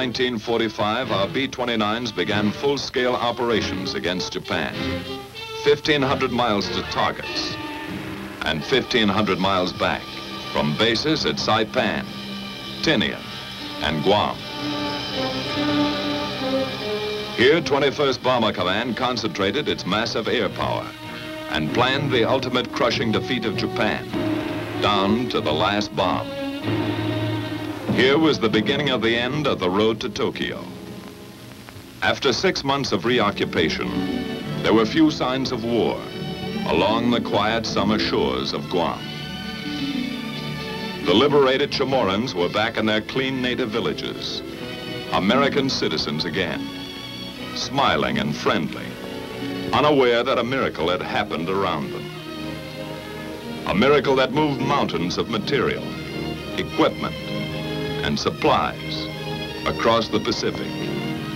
1945, our B-29s began full-scale operations against Japan. 1,500 miles to targets and 1,500 miles back from bases at Saipan, Tinian, and Guam. Here, 21st Bomber Command concentrated its massive air power and planned the ultimate crushing defeat of Japan, down to the last bomb. Here was the beginning of the end of the road to Tokyo. After 6 months of reoccupation, there were few signs of war along the quiet summer shores of Guam. The liberated Chamorros were back in their clean native villages, American citizens again, smiling and friendly, unaware that a miracle had happened around them. A miracle that moved mountains of material, equipment, and supplies across the Pacific,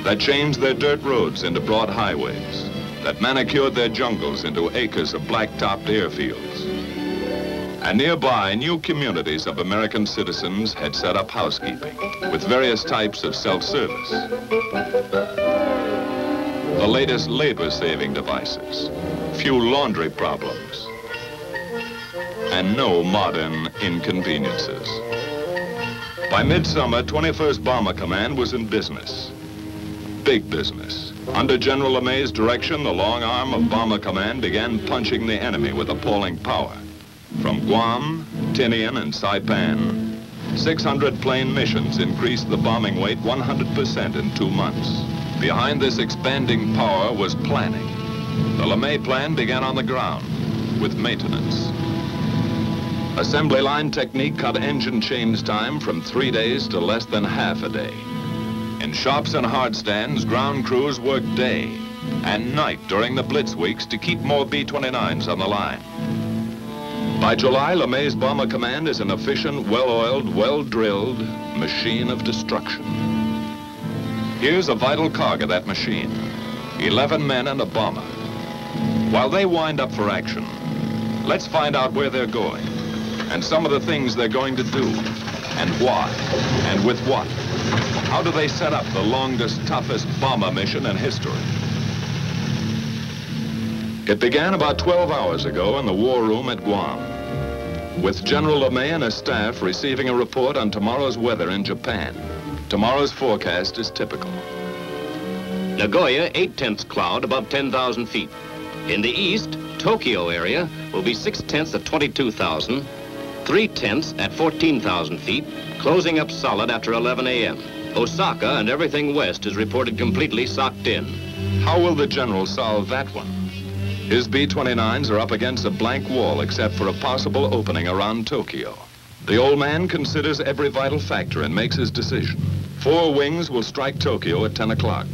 that changed their dirt roads into broad highways, that manicured their jungles into acres of black-topped airfields. And nearby, new communities of American citizens had set up housekeeping with various types of self-service. The latest labor-saving devices, few laundry problems, and no modern inconveniences. By midsummer, 21st Bomber Command was in business. Big business. Under General LeMay's direction, the long arm of Bomber Command began punching the enemy with appalling power. From Guam, Tinian, and Saipan, 600 plane missions increased the bombing weight 100% in 2 months. Behind this expanding power was planning. The LeMay plan began on the ground with maintenance. Assembly line technique cut engine change time from 3 days to less than half a day. In shops and hard stands, ground crews worked day and night during the blitz weeks to keep more B-29s on the line. By July, LeMay's Bomber Command is an efficient, well-oiled, well-drilled machine of destruction. Here's a vital cog of that machine, 11 men and a bomber. While they wind up for action, let's find out where they're going and some of the things they're going to do and why and with what. How do they set up the longest, toughest bomber mission in history? It began about 12 hours ago in the war room at Guam, with General LeMay and his staff receiving a report on tomorrow's weather in Japan. Tomorrow's forecast is typical. Nagoya, 8/10 cloud above 10,000 feet. In the east, Tokyo area will be 6/10 at 22,000, 3/10 at 14,000 feet, closing up solid after 11 a.m. Osaka and everything west is reported completely socked in. How will the general solve that one? His B-29s are up against a blank wall except for a possible opening around Tokyo. The old man considers every vital factor and makes his decision. 4 wings will strike Tokyo at 10 o'clock.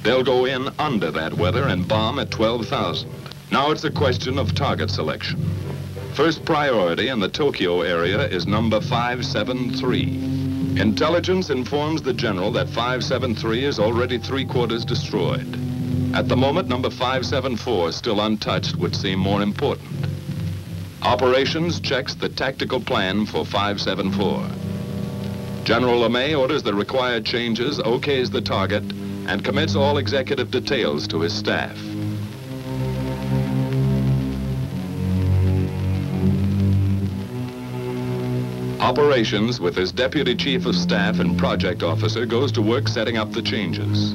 They'll go in under that weather and bomb at 12,000. Now it's a question of target selection. First priority in the Tokyo area is number 573. Intelligence informs the general that 573 is already 3/4 destroyed. At the moment, number 574, still untouched, would seem more important. Operations checks the tactical plan for 574. General LeMay orders the required changes, okays the target, and commits all executive details to his staff. Operations, with his deputy chief of staff and project officer, goes to work setting up the changes.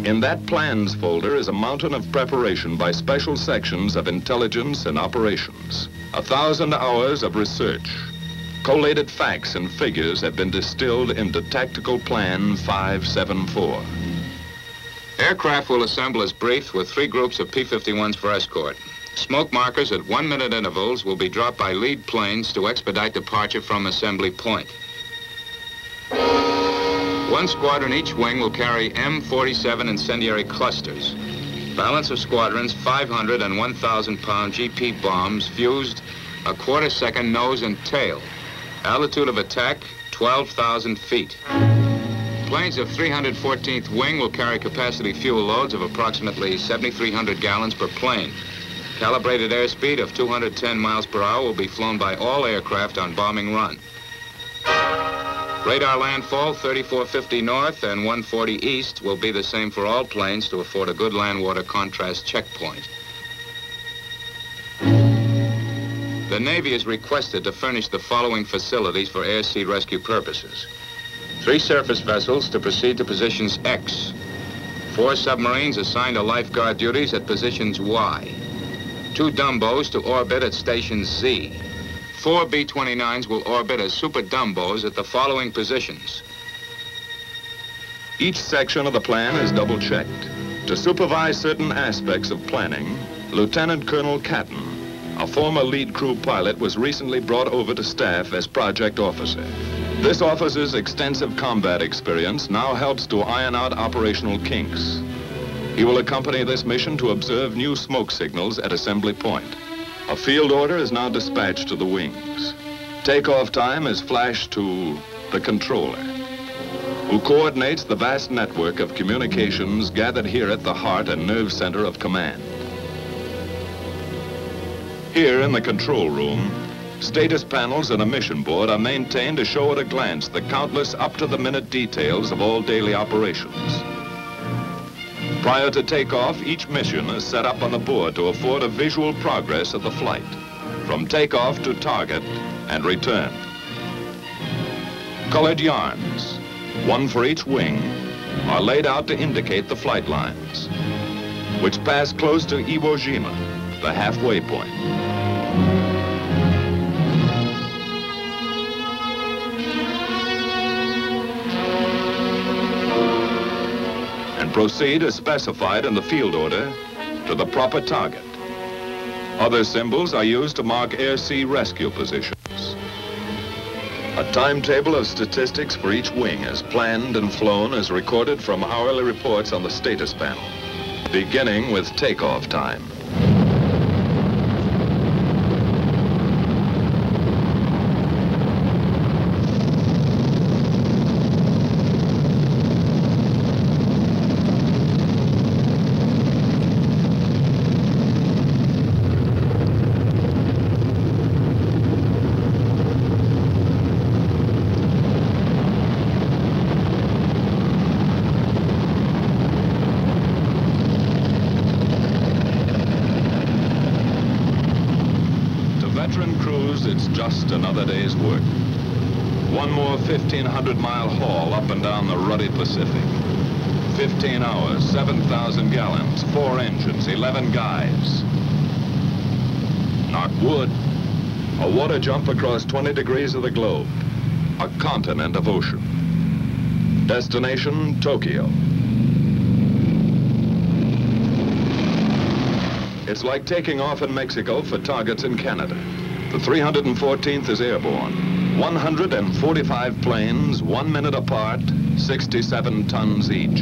In that plans folder is a mountain of preparation by special sections of intelligence and operations. 1,000 hours of research. Collated facts and figures have been distilled into Tactical Plan 574. Aircraft will assemble as briefed with 3 groups of P-51s for escort. Smoke markers at 1-minute intervals will be dropped by lead planes to expedite departure from assembly point. 1 squadron each wing will carry M47 incendiary clusters. Balance of squadrons, 500 and 1,000-pound GP bombs fused a quarter-second nose and tail. Altitude of attack, 12,000 feet. Planes of 314th Wing will carry capacity fuel loads of approximately 7,300 gallons per plane. Calibrated airspeed of 210 miles per hour will be flown by all aircraft on bombing run. Radar landfall 3450 north and 140 east will be the same for all planes to afford a good land-water contrast checkpoint. The Navy is requested to furnish the following facilities for air-sea rescue purposes. 3 surface vessels to proceed to positions X. 4 submarines assigned to lifeguard duties at positions Y. 2 Dumbos to orbit at stations Z. 4 B-29s will orbit as super Dumbos at the following positions. Each section of the plan is double-checked. To supervise certain aspects of planning, Lieutenant Colonel Catton, a former lead crew pilot, was recently brought over to staff as project officer. This officer's extensive combat experience now helps to iron out operational kinks. He will accompany this mission to observe new smoke signals at assembly point. A field order is now dispatched to the wings. Takeoff time is flashed to the controller, who coordinates the vast network of communications gathered here at the heart and nerve center of command. Here in the control room, status panels and a mission board are maintained to show at a glance the countless up-to-the-minute details of all daily operations. Prior to takeoff, each mission is set up on the board to afford a visual progress of the flight, from takeoff to target and return. Colored yarns, one for each wing, are laid out to indicate the flight lines, which pass close to Iwo Jima, the halfway point. And proceed as specified in the field order to the proper target. Other symbols are used to mark air-sea rescue positions. A timetable of statistics for each wing as planned and flown is recorded from hourly reports on the status panel, beginning with takeoff time. It's just another day's work. One more 1,500-mile haul up and down the ruddy Pacific. 15 hours, 7,000 gallons, 4 engines, 11 guys. Knock wood. A water jump across 20 degrees of the globe. A continent of ocean. Destination, Tokyo. It's like taking off in Mexico for targets in Canada. The 314th is airborne. 145 planes, 1 minute apart, 67 tons each.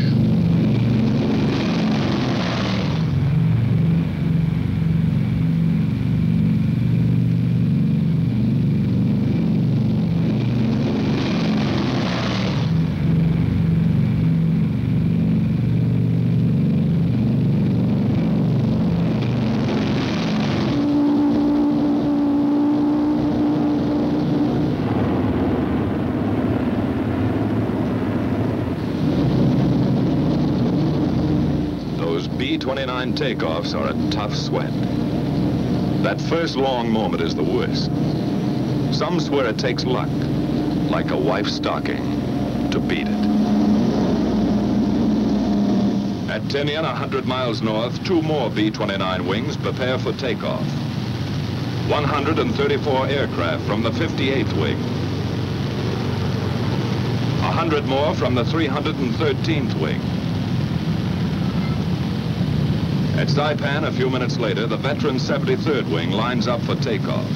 B-29 takeoffs are a tough sweat. That first long moment is the worst. Some swear it takes luck, like a wife's stocking, to beat it. At Tinian, 100 miles north, 2 more B-29 wings prepare for takeoff. 134 aircraft from the 58th wing. 100 more from the 313th wing. At Saipan, a few minutes later, the veteran 73rd Wing lines up for takeoff.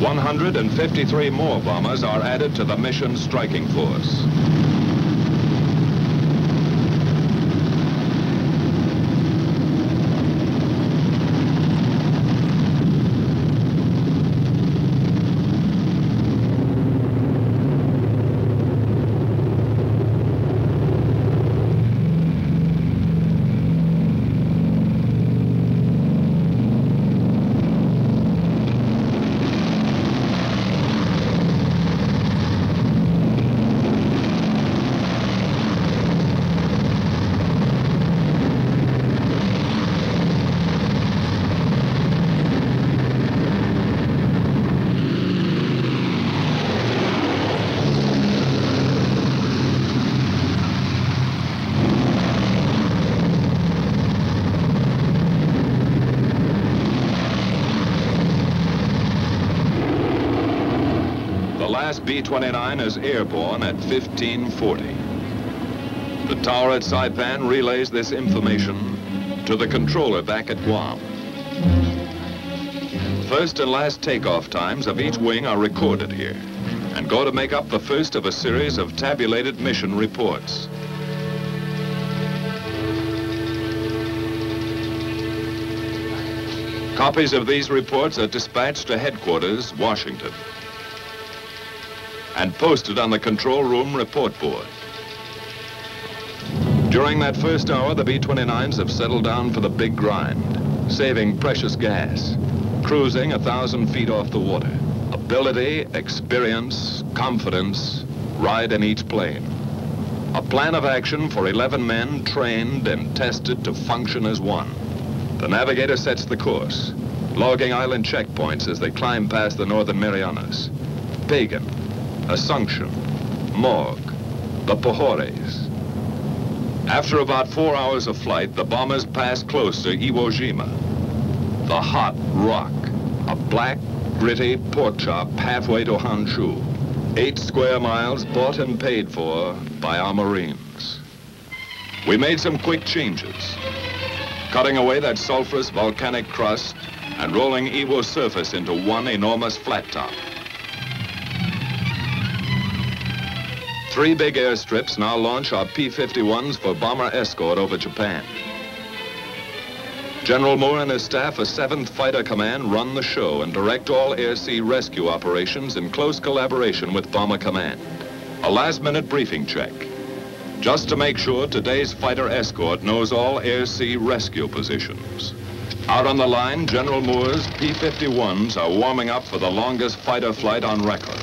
153 more bombers are added to the mission striking force. B-29 is airborne at 1540. The tower at Saipan relays this information to the controller back at Guam. First and last takeoff times of each wing are recorded here and go to make up the first of a series of tabulated mission reports. Copies of these reports are dispatched to headquarters, Washington, and posted on the control room report board. During that first hour, the B-29s have settled down for the big grind, saving precious gas, cruising 1,000 feet off the water. Ability, experience, confidence ride in each plane. A plan of action for 11 men trained and tested to function as one. The navigator sets the course, logging island checkpoints as they climb past the Northern Marianas. Pagan, Assumption, Morgue, the Pohores. After about 4 hours of flight, the bombers pass close to Iwo Jima, the hot rock, a black, gritty pork chop halfway to Honshu. 8 square miles bought and paid for by our Marines. We made some quick changes, cutting away that sulfurous volcanic crust and rolling Iwo's surface into one enormous flat top. 3 big airstrips now launch our P-51s for bomber escort over Japan. General Moore and his staff of 7th Fighter Command run the show and direct all air-sea rescue operations in close collaboration with Bomber Command. A last-minute briefing check, just to make sure today's fighter escort knows all air-sea rescue positions. Out on the line, General Moore's P-51s are warming up for the longest fighter flight on record.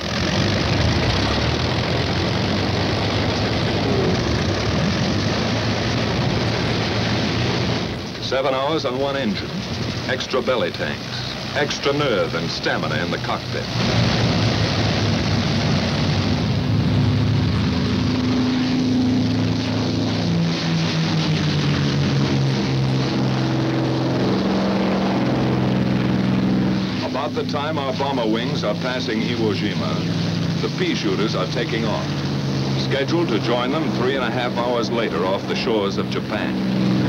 Seven hours on one engine, extra belly tanks, extra nerve and stamina in the cockpit. About the time our bomber wings are passing Iwo Jima, the pea shooters are taking off, scheduled to join them 3.5 hours later off the shores of Japan.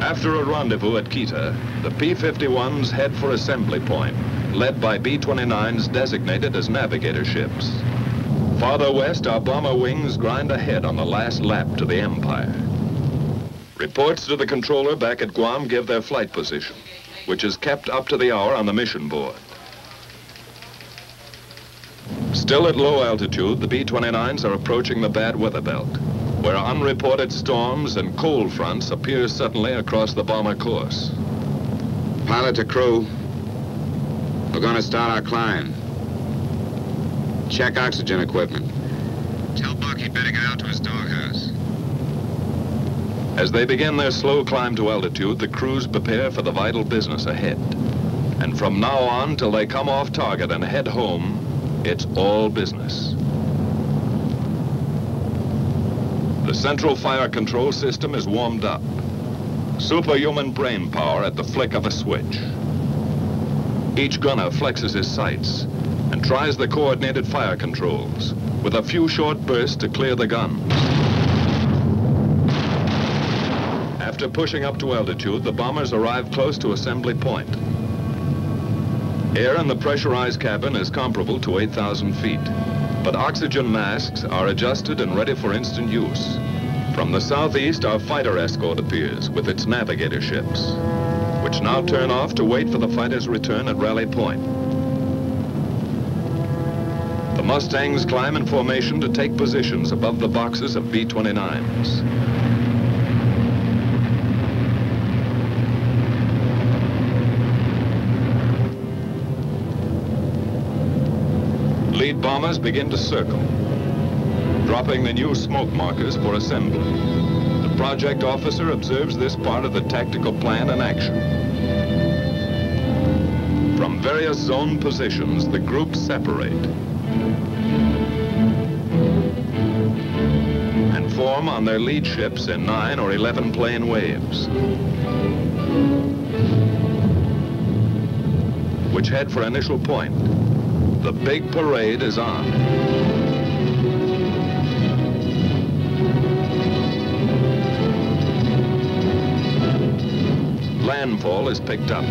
After a rendezvous at Kita, the P-51s head for assembly point, led by B-29s designated as navigator ships. Farther west, our bomber wings grind ahead on the last lap to the Empire. Reports to the controller back at Guam give their flight position, which is kept up to the hour on the mission board. Still at low altitude, the B-29s are approaching the bad weather belt, where unreported storms and cold fronts appear suddenly across the bomber course. Pilot to crew, we're going to start our climb. Check oxygen equipment. Tell Buck he'd better get out to his doghouse. As they begin their slow climb to altitude, the crews prepare for the vital business ahead. And from now on till they come off target and head home, it's all business. The central fire control system is warmed up. Superhuman brain power at the flick of a switch. Each gunner flexes his sights and tries the coordinated fire controls with a few short bursts to clear the guns. After pushing up to altitude, the bombers arrive close to assembly point. Air in the pressurized cabin is comparable to 8,000 feet. But oxygen masks are adjusted and ready for instant use. From the southeast, our fighter escort appears with its navigator ships, which now turn off to wait for the fighters' return at Rally Point. The Mustangs climb in formation to take positions above the boxes of B-29s. Lead bombers begin to circle, dropping the new smoke markers for assembly. The project officer observes this part of the tactical plan in action. From various zone positions, the groups separate and form on their lead ships in 9 or 11 plane waves. which head for initial point. The big parade is on. Landfall is picked up,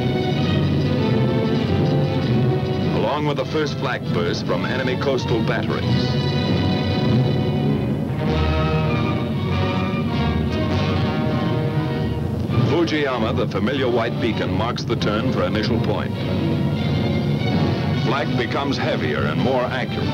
along with the first flak burst from enemy coastal batteries. Fujiyama, the familiar white beacon, marks the turn for initial point. Flak becomes heavier and more accurate.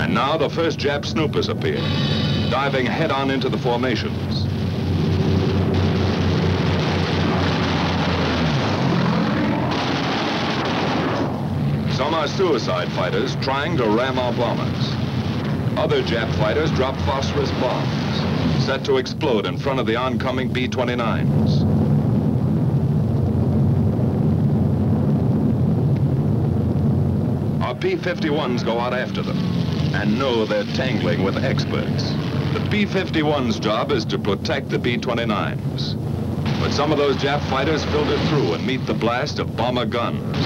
And now the first Jap snoopers appear, diving head-on into the formations. Some are suicide fighters trying to ram our bombers. Other Jap fighters drop phosphorus bombs, set to explode in front of the oncoming B-29s. Our P-51s go out after them and know they're tangling with experts. The P-51's job is to protect the B-29s. But some of those Jap fighters filter through and meet the blast of bomber guns.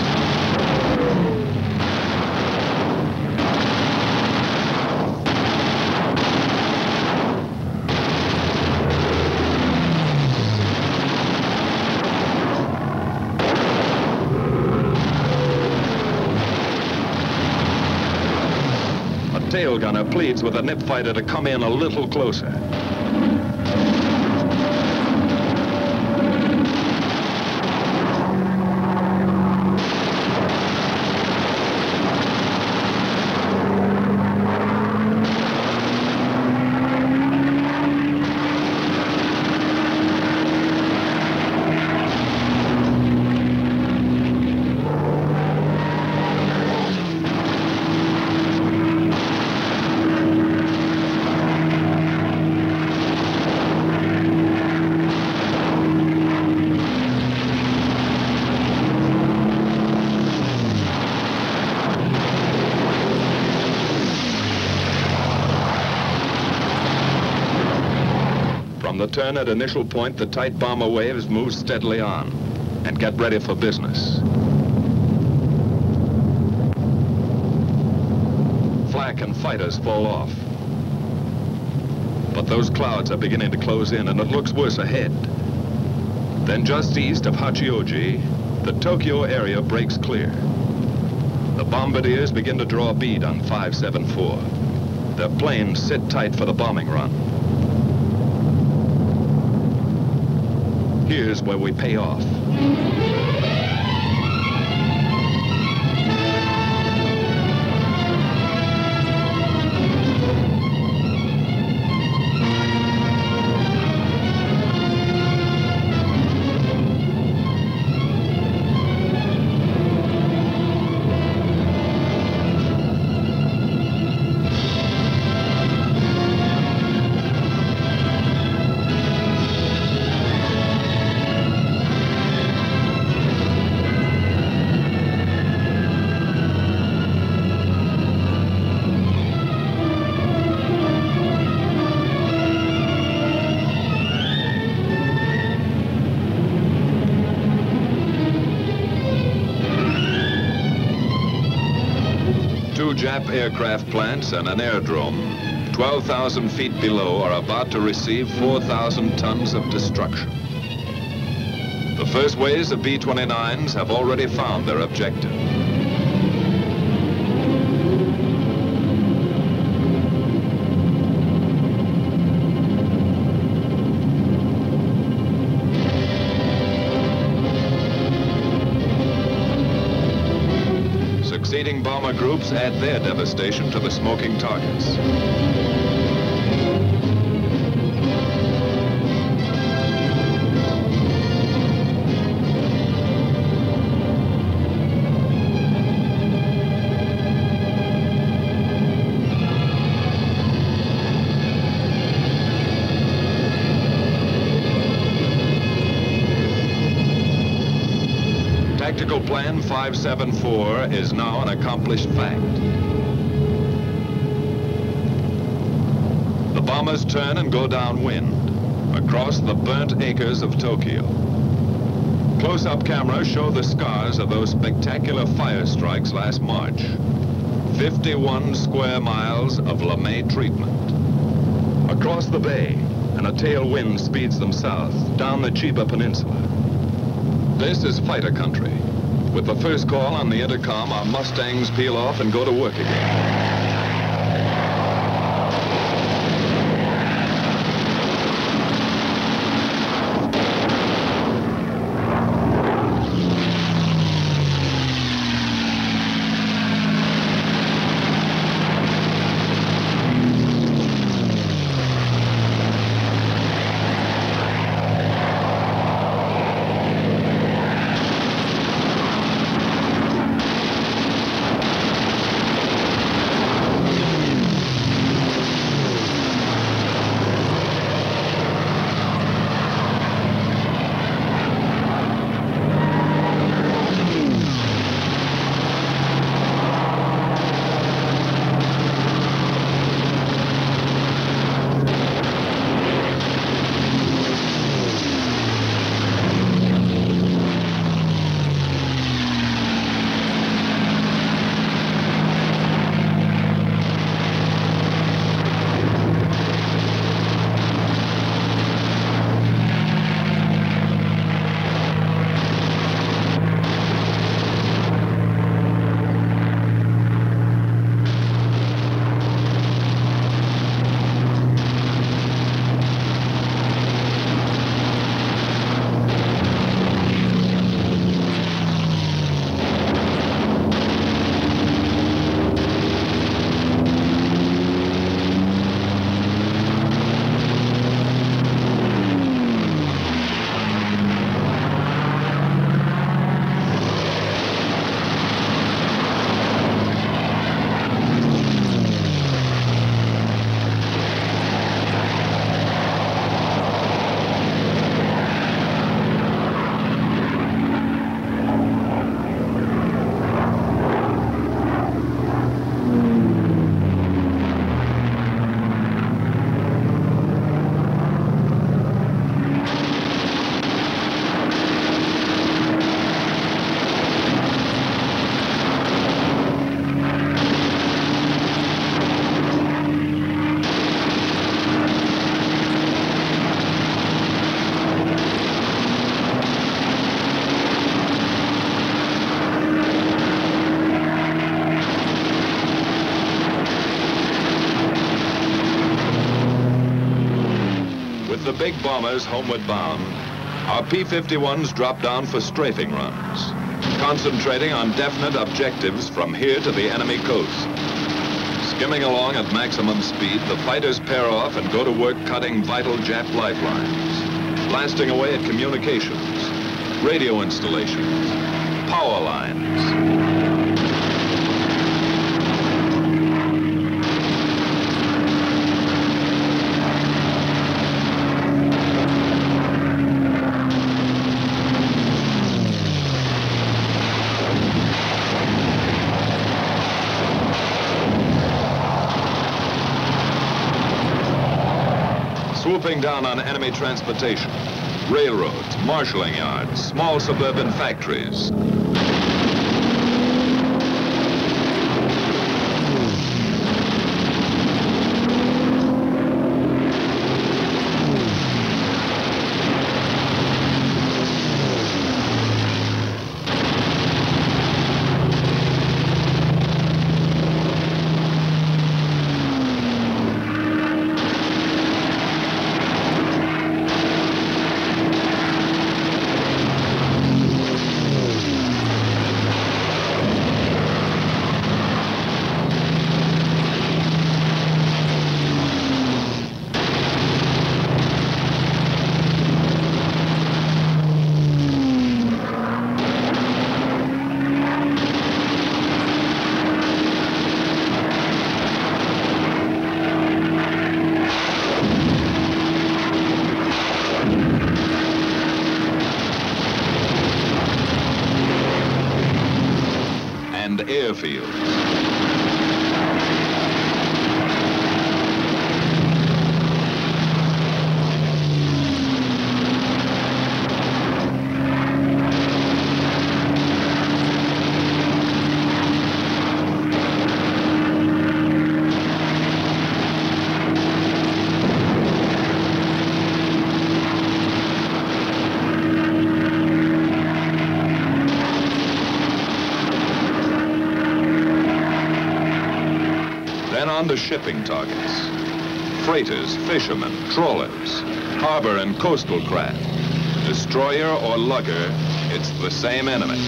Tail gunner pleads with a nip fighter to come in a little closer. From the turn at initial point, the tight bomber waves move steadily on and get ready for business. Flak and fighters fall off. But those clouds are beginning to close in and it looks worse ahead. Then just east of Hachioji, the Tokyo area breaks clear. The bombardiers begin to draw a bead on 574. Their planes sit tight for the bombing run. Here's where we pay off. Two Jap aircraft plants and an aerodrome 12,000 feet below are about to receive 4,000 tons of destruction. The first waves of B-29s have already found their objective. Succeeding bomber groups add their devastation to the smoking targets. Tactical Plan 574 is now an accomplished fact. The bombers turn and go downwind, across the burnt acres of Tokyo. Close-up cameras show the scars of those spectacular fire strikes last March. 51 square miles of LeMay treatment. Across the bay, and a tailwind speeds them south, down the Chiba Peninsula. This is fighter country. With the first call on the intercom, our Mustangs peel off and go to work again. With the big bombers homeward bound, our P-51s drop down for strafing runs, concentrating on definite objectives from here to the enemy coast. Skimming along at maximum speed, the fighters pair off and go to work cutting vital Jap lifelines, blasting away at communications, radio installations, power lines. Swooping down on enemy transportation, railroads, marshalling yards, small suburban factories. the shipping targets. Freighters, fishermen, trawlers, harbor and coastal craft. Destroyer or lugger, it's the same enemy.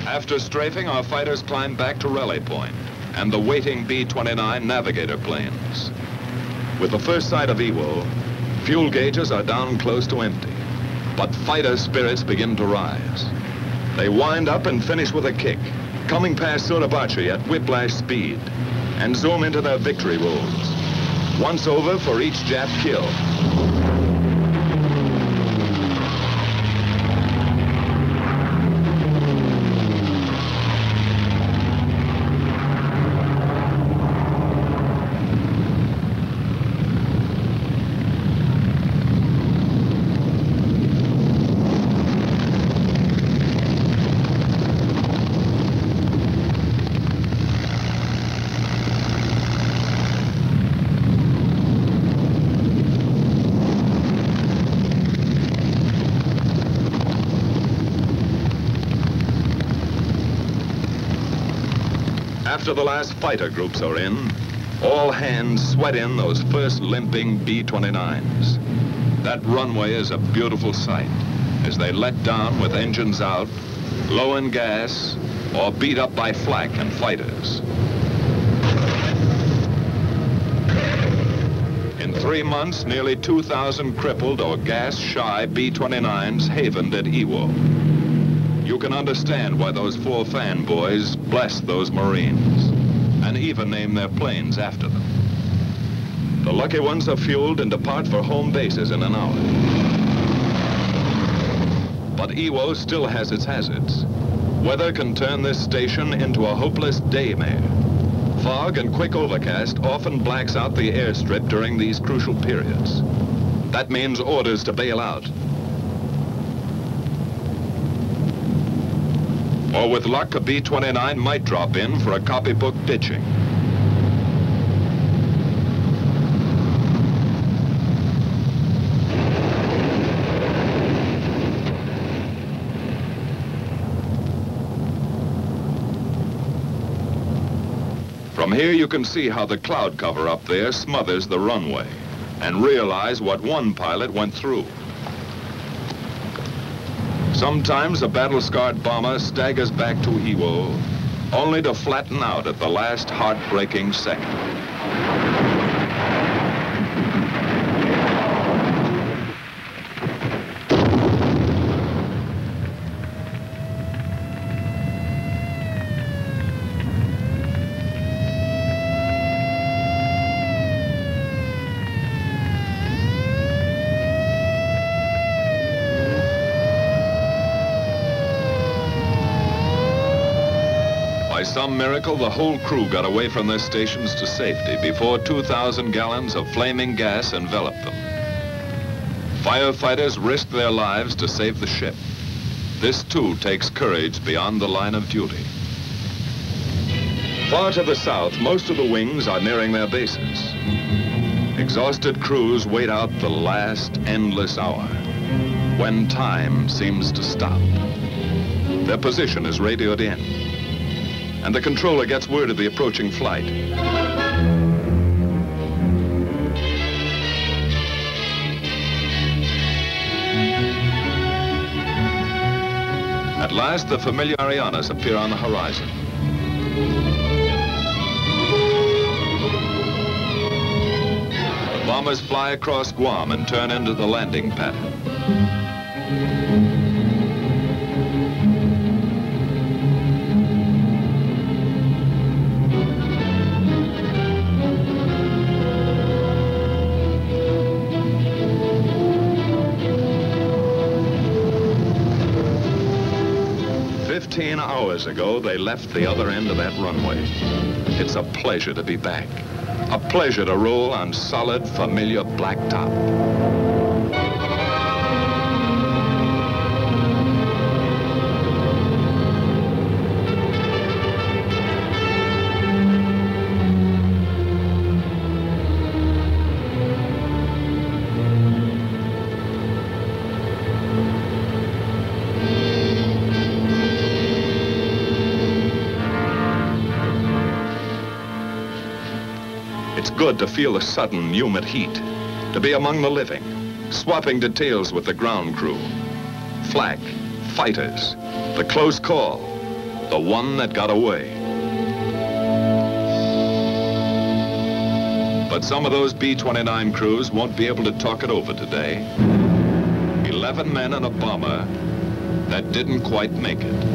After strafing, our fighters climbed back to Raleigh Point and the waiting B-29 Navigator planes. With the first sight of Iwo, fuel gauges are down close to empty, but fighter spirits begin to rise. They wind up and finish with a kick, coming past Suribachi at whiplash speed, and zoom into their victory rolls. Once over for each Jap kill. After the last fighter groups are in, all hands sweat in those first limping B-29s. That runway is a beautiful sight as they let down with engines out, low in gas, or beat up by flak and fighters. In 3 months, nearly 2,000 crippled or gas-shy B-29s havened at Iwo. You can understand why those 4 fanboys blessed those Marines and even named their planes after them. The lucky ones are fueled and depart for home bases in an hour. But Iwo still has its hazards. Weather can turn this station into a hopeless daymare. Fog and quick overcast often blacks out the airstrip during these crucial periods. That means orders to bail out. Or with luck, a B-29 might drop in for a copybook ditching. From here you can see how the cloud cover up there smothers the runway and realize what one pilot went through. Sometimes a battle-scarred bomber staggers back to Iwo, only to flatten out at the last heartbreaking second. By some miracle, the whole crew got away from their stations to safety before 2,000 gallons of flaming gas enveloped them. Firefighters risked their lives to save the ship. This, too, takes courage beyond the line of duty. Far to the south, most of the wings are nearing their bases. Exhausted crews wait out the last endless hour, when time seems to stop. Their position is radioed in, and the controller gets word of the approaching flight. At last, the familiar Arianas appear on the horizon. The bombers fly across Guam and turn into the landing pattern. years ago, they left the other end of that runway. It's a pleasure to be back. A pleasure to roll on solid, familiar blacktop. It's good to feel the sudden, humid heat, to be among the living, swapping details with the ground crew. Flak, fighters, the close call, the one that got away. But some of those B-29 crews won't be able to talk it over today. 11 men and a bomber that didn't quite make it.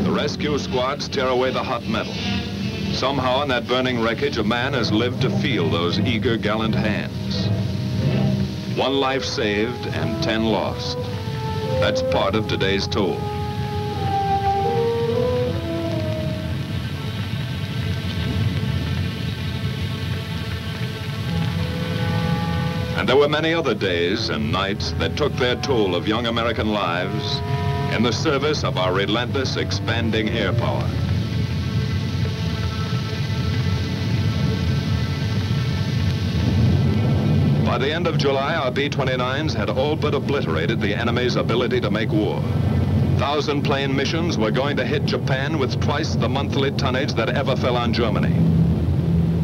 Rescue squads tear away the hot metal. Somehow in that burning wreckage, a man has lived to feel those eager, gallant hands. 1 life saved and 10 lost. That's part of today's toll. And there were many other days and nights that took their toll of young American lives in the service of our relentless, expanding air power. By the end of July, our B-29s had all but obliterated the enemy's ability to make war. 1,000-plane missions were going to hit Japan with twice the monthly tonnage that ever fell on Germany.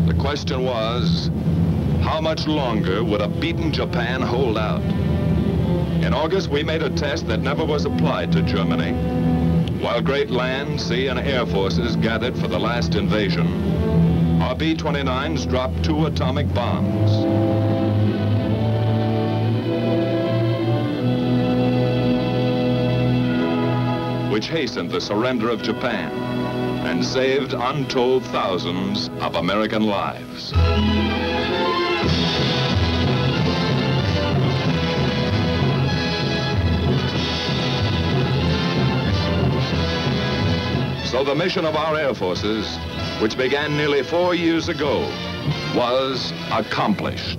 The question was, how much longer would a beaten Japan hold out? In August, we made a test that never was applied to Germany. While great land, sea, and air forces gathered for the last invasion, our B-29s dropped 2 atomic bombs. Which hastened the surrender of Japan and saved untold thousands of American lives. So the mission of our air forces, which began nearly 4 years ago, was accomplished.